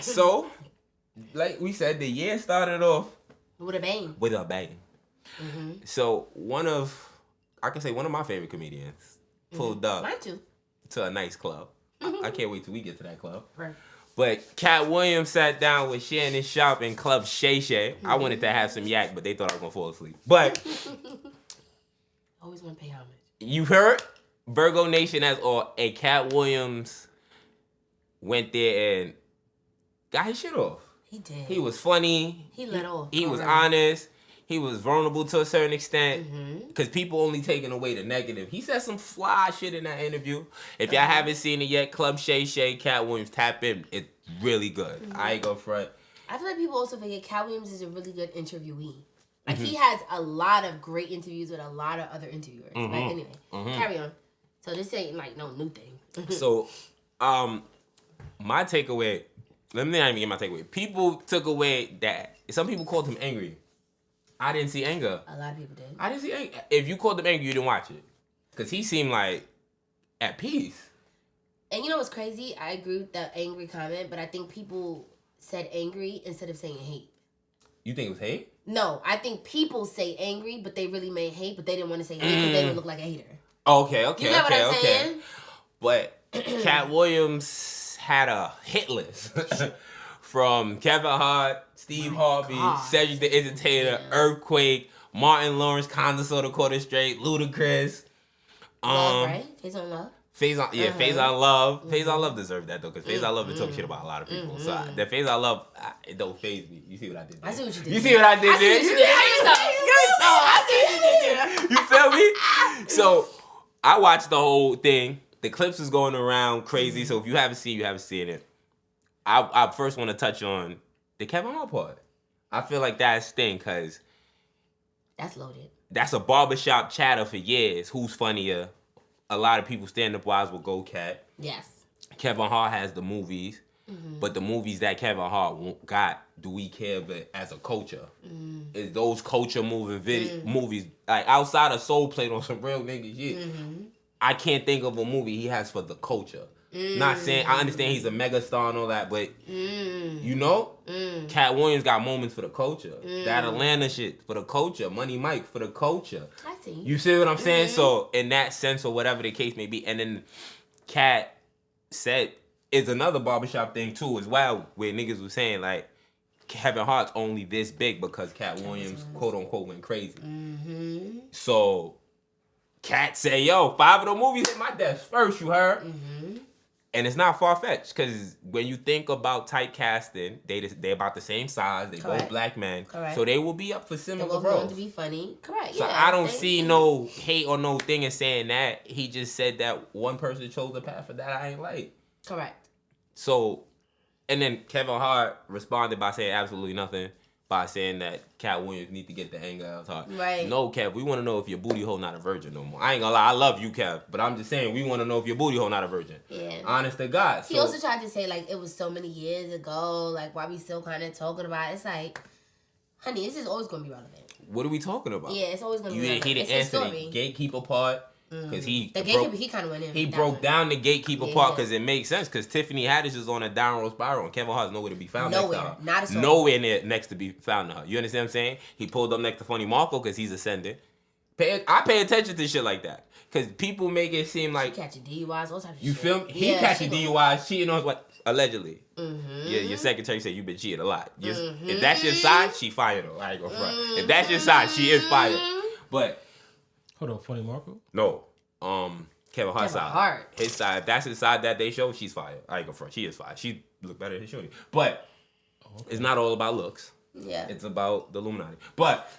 So, like we said, the year started off with a bang. Mm-hmm. So one of my favorite comedians pulled up Mine too. to a nice club. I can't wait till we get to that club. Right. But Katt Williams sat down with Shannon Sharp in Club Shay Shay. I wanted to have some yak, but they thought I was gonna fall asleep. But always want to pay homage. You heard Virgo Nation as all. A Katt Williams went there and got his shit off. He did. He was funny. He let off. He was honest. He was vulnerable to a certain extent. Because people only taking away the negative. He said some fly shit in that interview. If y'all haven't seen it yet, Club Shay Shay, Katt Williams, tap in. It's really good. I ain't go front. I feel like people also forget Katt Williams is a really good interviewee. Like, he has a lot of great interviews with a lot of other interviewers. But anyway, carry on. So this ain't, like, no new thing. So, my takeaway, let me not even get my takeaway. People took away that, some people called him angry. I didn't see anger. A lot of people did. I didn't see anger. If you called him angry, you didn't watch it. Because he seemed like at peace. And you know what's crazy? I agree with that angry comment, but I think people said angry instead of saying hate. You think it was hate? No, I think people say angry, but they really meant hate, but they didn't want to say hate because they didn't look like a hater. Okay. You know what I'm saying? But Katt Williams had a hit list from Kevin Hart, Steve Harvey, Cedric the Entertainer, Earthquake, Martin Lawrence, Conda Soda Quarter Straight, Ludacris. Love, right? Face on Love. Face on Love. Face on Love deserved that though, because Face on Love been talking shit about a lot of people. So the Face on Love, it don't faze me. You see what I did there? I see what you did. You see what I did there? I see what you did. You feel me? So I watched the whole thing. The clips was going around crazy. So if you haven't seen it. I first want to touch on the Kevin Hart part. I feel like that's thing because that's loaded. That's a barbershop chatter for years. Who's funnier? A lot of people stand-up wise will go Katt. Yes. Kevin Hart has the movies, but the movies that Kevin Hart got, do we care? But as a culture, is those culture movies like outside of Soul Plate on some real niggas shit? I can't think of a movie he has for the culture. Not saying I understand he's a megastar and all that, but you know, Katt Williams got moments for the culture. That Atlanta shit for the culture. Money Mike for the culture. I see. You see what I'm saying? So in that sense, or whatever the case may be, and then Katt said is another barbershop thing too as well, where niggas was saying like Kevin Hart's only this big because Katt Williams quote unquote went crazy. So Katt said, "Yo, 5 of the movies hit my desk first. You heard?" And it's not far-fetched because when you think about typecasting, they're about the same size. They both black men. Correct. So they will be up for similar roles. They're both known to be funny. Correct, So I don't see no hate or no thing in saying that. He just said that one person chose the path for that I ain't like. Correct. So, and then Kevin Hart responded by saying absolutely nothing. By saying that Katt Williams need to get the anger out of Hart. Right. No, Kev, we want to know if your booty hole not a virgin no more. I ain't gonna lie, I love you, Kev, but I'm just saying we want to know if your booty hole not a virgin. Yeah. Honest to God. He also tried to say like it was so many years ago, like why we still kind of talking about it. It's like, honey, this is always gonna be relevant. What are we talking about? Yeah, it's always gonna be relevant. He didn't answer the gatekeeper part. Because he kind of went in. He broke down the gatekeeper part because it makes sense. Because Tiffany Haddish is on a downward spiral, and Kevin Hart's nowhere to be found. Nowhere, not a nowhere next to be found to her. You understand what I'm saying? He pulled up next to Funny Marco because he's ascending. I pay attention to shit like that because people make it seem like she catching DUIs, all types of shit. You feel me? He catching DUIs, cheating on what allegedly. Yeah, your secretary said you've been cheated a lot. If that's your side, she fired though. I ain't gonna front. If that's your side, she is fired. But hold on, Funny Marco? No. Kevin Hart's side. His side. If that's his side that they show, she's fired. I ain't gonna front. She is fired. She look better than Shorty. But it's not all about looks. Yeah. It's about the Illuminati. But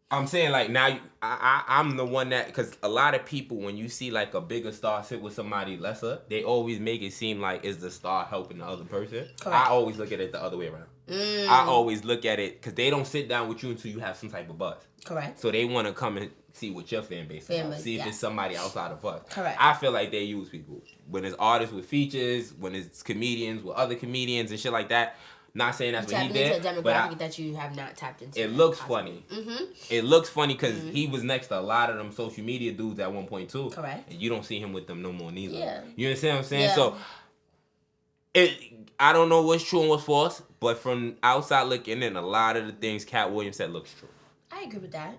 I'm saying like now I'm the one that, because a lot of people when you see like a bigger star sit with somebody lesser, they always make it seem like is the star helping the other person. Correct. I always look at it the other way around. I always look at it because they don't sit down with you until you have some type of buzz. Correct. So they want to come and see what your fan base is about. See if it's somebody outside of us. Correct. I feel like they use people. When it's artists with features, when it's comedians with other comedians and shit like that. Not saying that's what he did. Into a demographic that you have not tapped into. It looks funny. It looks funny because he was next to a lot of them social media dudes at one point too. Correct. And you don't see him with them no more neither. Yeah. You understand what I'm saying? Yeah. So I don't know what's true and what's false, but from outside looking in, a lot of the things Katt Williams said looks true. I agree with that.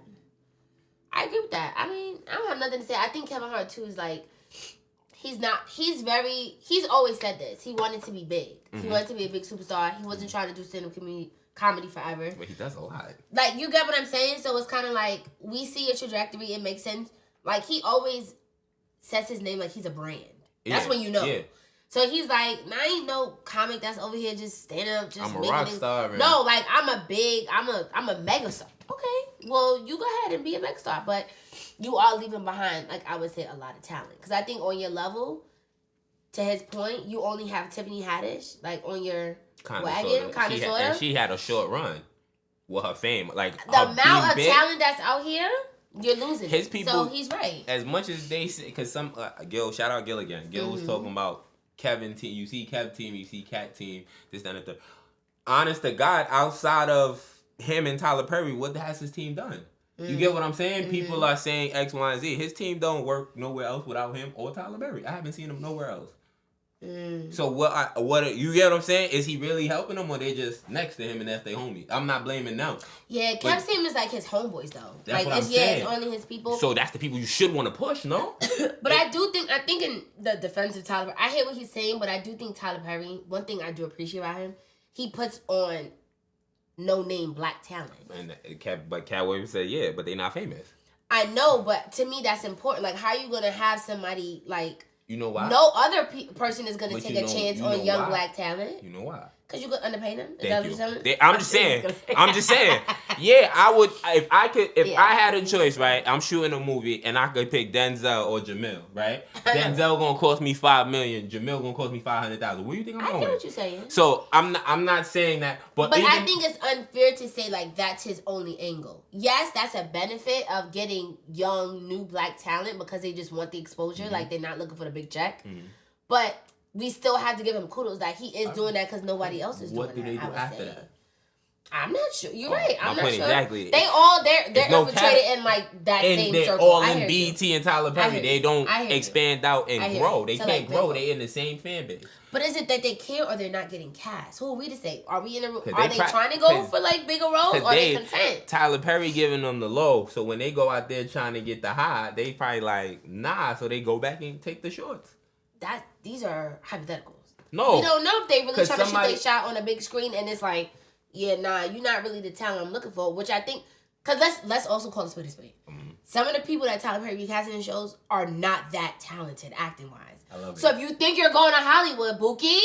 I mean, I don't have nothing to say. I think Kevin Hart too is like, he's always said this. He wanted to be big. He wanted to be a big superstar. He wasn't trying to do stand-up comedy forever. But he does a lot. Like, you get what I'm saying? So it's kind of like, we see a trajectory. It makes sense. Like, he always says his name like he's a brand. That's when you know. Yeah. So he's like, nah, I ain't no comic that's over here just standing up, just I'm a rock star. Man. No, like, I'm a mega star. Okay, well, you go ahead and be a mega star. But you are leaving behind, like, I would say, a lot of talent. Because I think on your level, to his point, you only have Tiffany Haddish, like, on your wagon, kind of, sort of. And she had a short run with her fame. Like, the amount of talent that's out here, you're losing. His people, so he's right. As much as they say, because some, Gil, shout out Gil again. Gil was talking about Kevin team, you see Kev team, you see Cat team, this, that, and the third. Honest to God, outside of him and Tyler Perry, what has his team done? You get what I'm saying? People are saying X, Y, and Z. His team don't work nowhere else without him or Tyler Perry. I haven't seen him nowhere else. So what you get what I'm saying? Is he really helping them, or they just next to him and that's their homie? I'm not blaming them. Yeah, Kev's team is like his homeboys though. That's like what I'm saying. It's only his people. So that's the people you should want to push, no? But I think in the defense of Tyler, I hear what he's saying, but I do think Tyler Perry, one thing I do appreciate about him, he puts on no-name black talent. But Katt Williams said, yeah, but they not famous. I know, but to me that's important. Like, how are you gonna have somebody like? You know why? No other person is gonna take a chance on young black talent. You know why? Because you could underpay them. Thank you. I'm just saying. Yeah, I would if I had a choice, right? I'm shooting a movie and I could pick Denzel or Jamil, right? Denzel gonna cost me $5 million. Jamil gonna cost me $500,000. What do you think I'm going? I get what you're saying. So I'm not saying that, but I think it's unfair to say like that's his only angle. Yes, that's a benefit of getting young new black talent because they just want the exposure. Like, they're not looking for the big check, but we still have to give him kudos that he is doing that because nobody else is doing that. What do they do after that? I'm not sure. You're right. I'm not sure. Exactly. They're infiltrated in like that same circle. They're all in BT and Tyler Perry. They don't expand out and grow. They can't grow. They in the same fan base. But is it that they care or they're not getting cast? Who are we to say? Are we in a? Are they trying to go for like bigger roles or are they content? Tyler Perry giving them the low, so when they go out there trying to get the high, they probably like nah. So they go back and take the shorts. These are hypotheticals. No, we don't know if they really trying to shoot their shot on a big screen and it's like, yeah, nah, you're not really the talent I'm looking for. Which I think, cause let's also call it spade a spade. Some of the people that Tyler Perry be casting in shows are not that talented acting wise. I love it. So if you think you're going to Hollywood, Buki,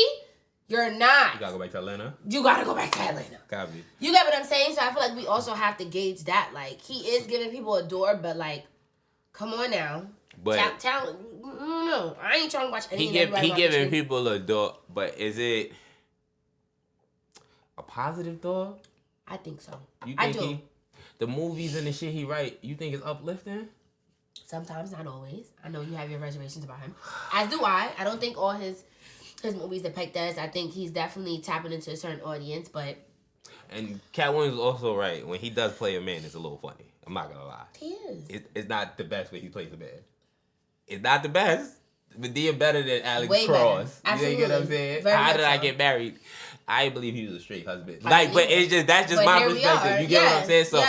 you're not. You gotta go back to Atlanta. You gotta go back to Atlanta. Gotta be. You get what I'm saying? So I feel like we also have to gauge that. Like, he is giving people a door, but like, come on now. But talent, no, I ain't trying to watch any. He giving people a door, but is it a positive door? I think so. You think the movies and the shit he write, you think is uplifting? Sometimes, not always. I know you have your reservations about him. As do I. I don't think all his movies depict us. I think he's definitely tapping into a certain audience, but. And Katt Williams is also right. When he does play a man, it's a little funny. I'm not gonna lie. He is. It's not the best way he plays a man. It's not the best, but they're better than Alex Way Cross. Better. Absolutely. You know what I'm saying? Very How did I get married? I believe he was a straight husband. Like, but that's just my perspective. You get what I'm saying? So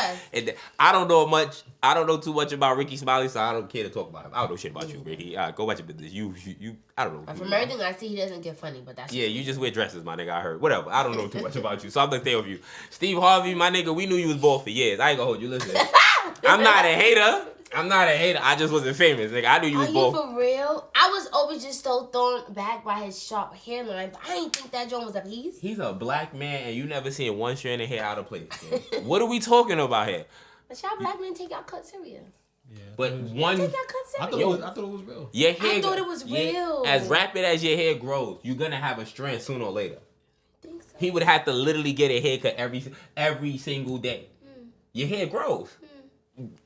I don't know too much about Ricky Smiley, so I don't care to talk about him. I don't know shit about you, Ricky. Go watch your business. You I don't know. But from everything I see, he doesn't get funny, but that's you just wear dresses, my nigga. I heard. Whatever. I don't know too much about you, so I'm gonna stay with you. Steve Harvey, my nigga. We knew you was bald for years. I ain't gonna hold you. Listen, I'm not a hater. I just wasn't famous. Nigga, I knew you was bald. Are you for real? I was always just so thrown back by his sharp hairline. I didn't think that joint was a piece. He's a black man, and you never seen one strand of hair out of place. What are we talking about here? But y'all black men take y'all cut serious. Yeah, but one. Take y'all cut serious. I thought it was real. Your hair, I thought it was real. As rapid as your hair grows, you're gonna have a strand sooner or later. I think so. He would have to literally get a haircut every single day. Your hair grows.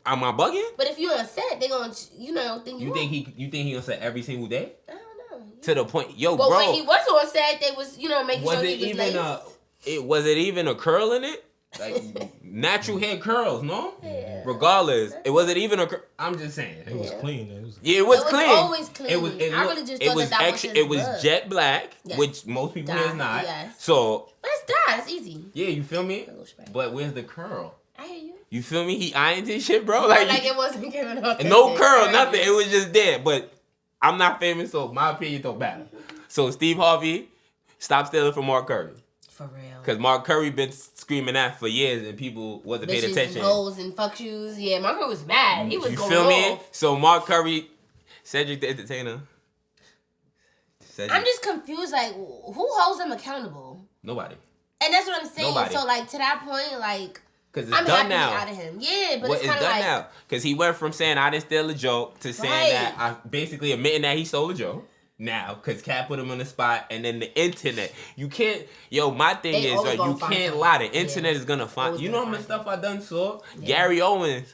Am I bugging? But if you're on set, they gonna think you think he on set every single day? I don't know. Yeah. To the point, bro. When he was on set, they was making sure he was Was it even a curl in it? Like natural hair curls, no? Yeah. Regardless, it wasn't even a. I'm just saying. It was clean. It was Yeah, it was clean. Always clean. It was. I really just it thought was that extra. was his It was look. jet black, Yes. which most people here is Dye, not. yes. So. But it's dye. It's easy. Yeah, you feel me? A little spray. But where's the curl? I hear you. You feel me? He ironed his shit, bro. Like it wasn't giving up. No curl, nothing. It was just there. But I'm not famous, so my opinion don't matter. So Steve Harvey, stop stealing from Mark Curry. For real. Because Mark Curry been screaming that for years and people wasn't paying attention. And hoes and fuck shoes. Yeah, Mark Curry was mad. He was you going feel me? off. So Mark Curry, Cedric the Entertainer. Cedric. I'm just confused. Like, who holds him accountable? Nobody. And that's what I'm saying. Nobody. So, like, to that point, like, Because it's I'm done happy now. out of him. Yeah, but What it's is kind of done like now? Because he went from saying I didn't steal a joke to saying that I basically admitting that he stole a joke. Now, because Katt put him on the spot, and then the internet. You can't. Yo, my thing They is, always you gonna find can't something. lie. The internet Yeah. is gonna find. Always You know how gonna much find stuff I done saw. Yeah. Gary Owens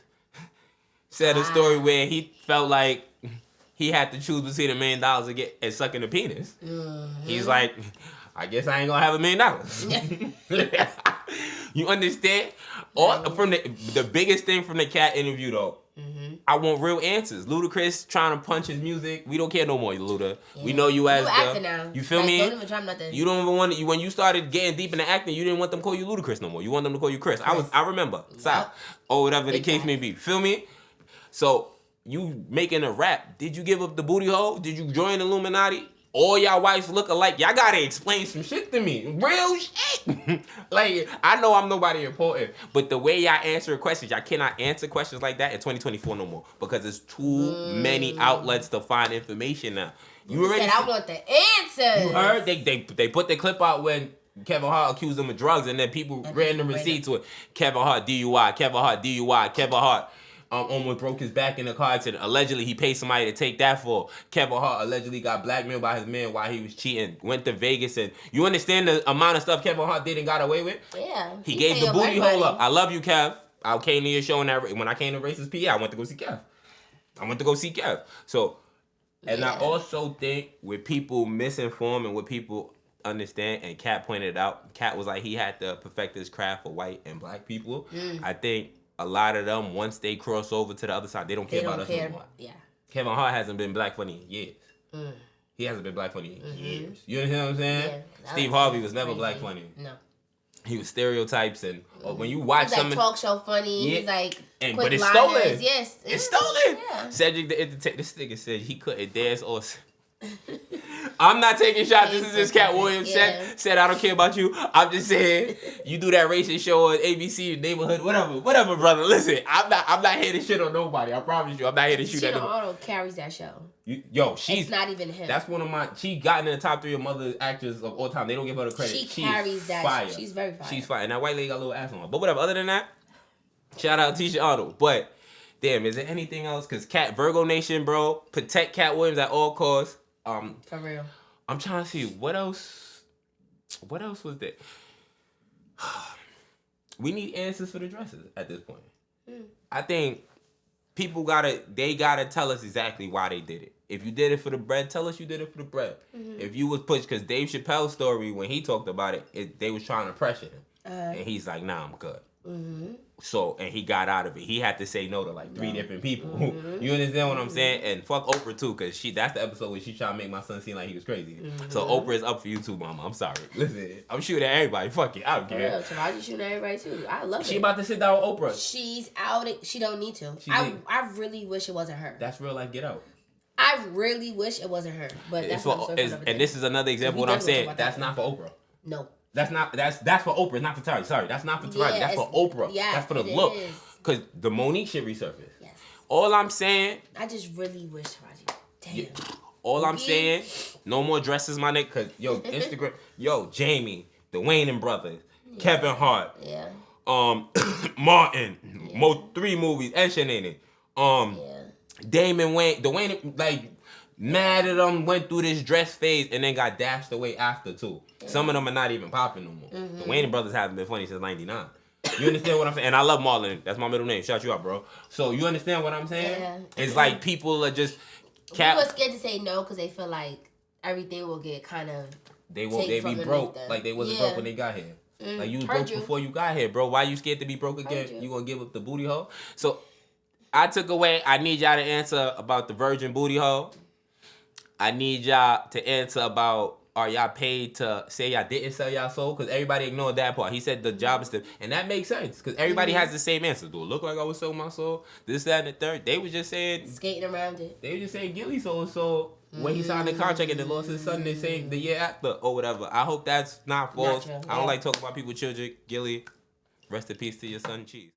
said a story where he felt like he had to choose between $1 million and sucking a penis. Mm-hmm. He's like, I guess I ain't gonna have $1 million. You understand? All from the biggest thing from the Katt interview though. Mm-hmm. I want real answers. Ludacris trying to punch his music. We don't care no more, Luda. Yeah. We know you as You acting now. You feel Like, me? Don't even try nothing. You don't even want to, when you started getting deep into acting, you didn't want them to call you Ludacris no more. You want them to call you Chris. I remember. Stop. Or whatever the Big case fact. may be. Feel me? So you making a rap. Did you give up the booty hole? Did you join the Illuminati? All y'all wives look alike. Y'all gotta explain some shit to me. Real shit. Like, I know I'm nobody important, but the way y'all answer questions, y'all cannot answer questions like that in 2024 no more because there's too many outlets to find information now. You already said, I want the answers. You heard? They put the clip out when Kevin Hart accused him of drugs, and then people ran the receipts with Kevin Hart DUI, Kevin Hart DUI, Kevin Hart almost broke his back in a car accident. Allegedly, he paid somebody to take that for. Kevin Hart allegedly got blackmailed by his man while he was cheating. Went to Vegas, and you understand the amount of stuff Kevin Hart did and got away with? Yeah. He gave the booty hole up. I love you, Kev. I came to your show, and when I came to Racist PA, I went to go see Kev. So, and I also think with people misinformed and with people understand, and Katt pointed it out, Katt was like he had to perfect his craft for white and black people. I think a lot of them, once they cross over to the other side, they don't care about us no more. Yeah. Kevin Hart hasn't been black funny in years. He hasn't been black funny in years. You understand what I'm saying? Yeah, Steve Harvey was never black funny. No. He was stereotypes, and when you watch He's some like talk show funny. Yeah. He's like but it's liners. stolen. Yes. It's stolen. Yeah. Cedric the Entertainer. This nigga said he couldn't dance or. I'm not taking shots. This is just Katt Williams said I don't care about you. I'm just saying you do that racist show on ABC neighborhood, whatever, brother. Listen, I'm not here to shit on nobody. I promise you, I'm not here to shoot at nobody. Auto carries that show. She's not even him. That's one of my. She got in the top 3 of mother actors of all time. They don't give her the credit. She carries that. Fire. She's very fire. She's fire, and that white lady got a little ass on her. But whatever. Other than that, shout out Tisha Arnold. But damn, is there anything else? Cause Virgo Nation, bro, protect Katt Williams at all costs. For real. I'm trying to see what else was there. We need answers for the dresses at this point. I think people gotta tell us exactly why they did it. If you did it for the bread, tell us you did it for the bread. If you was pushed, because Dave Chappelle's story when he talked about it, they was trying to pressure him, and he's like, "Nah, I'm good." So, and he got out of it. He had to say no to like 3 different people. You understand what I'm saying? And fuck Oprah too, because that's the episode where she tried to make my son seem like he was crazy. So Oprah is up for you too, mama. I'm sorry. Listen, I'm shooting at everybody. Fuck it. I don't care. Real. Taraji shooting at everybody too. I love it. She about to sit down with Oprah. She's out. She don't need to. I really wish it wasn't her. That's real life. Get out. I really wish it wasn't her. But that's and this is another example of what I'm saying. That's not for Oprah. No. That's for Oprah, not for Taraji. Sorry, that's not for Taraji. That's for Oprah. Yeah, that's for the look. Because the Monique shit resurfaced. Yes. All I'm saying. I just really wish Taraji. Damn. Yeah, all I'm saying, no more dresses, my nigga. Cause Instagram, Jamie, the Wayne brothers, Kevin Hart, Martin, 3 movies, and Shenanigans. Damon Wayne, the Wayne, like, mad at them, went through this dress phase and then got dashed away after too. Some of them are not even popping no more. The Wayne brothers haven't been funny since '99. You understand what I'm saying? And I love Marlon. That's my middle name. Shout you out, bro. So you understand what I'm saying? Yeah. It's like people are just. People are scared to say no because they feel like everything will get kind of. They be broke like they wasn't broke when they got here. Like, you was Heard broke you. before you got here, bro. Why you scared to be broke again? you. You gonna give up the booty hole? So, I took away, I need y'all to answer about the virgin booty hole. I need y'all to answer about, are y'all paid to say y'all didn't sell y'all soul? Because everybody ignored that part. He said the job is to, and that makes sense. Because everybody has the same answer. Do it look like I was selling my soul? This, that, and the third. They was just saying, Skating around it. they were just saying Gilly sold soul when he signed the contract and then lost his son the year after or whatever. I hope that's not false. Not true, I don't yeah. like talking about people's children. Gilly, rest in peace to your son, Cheese.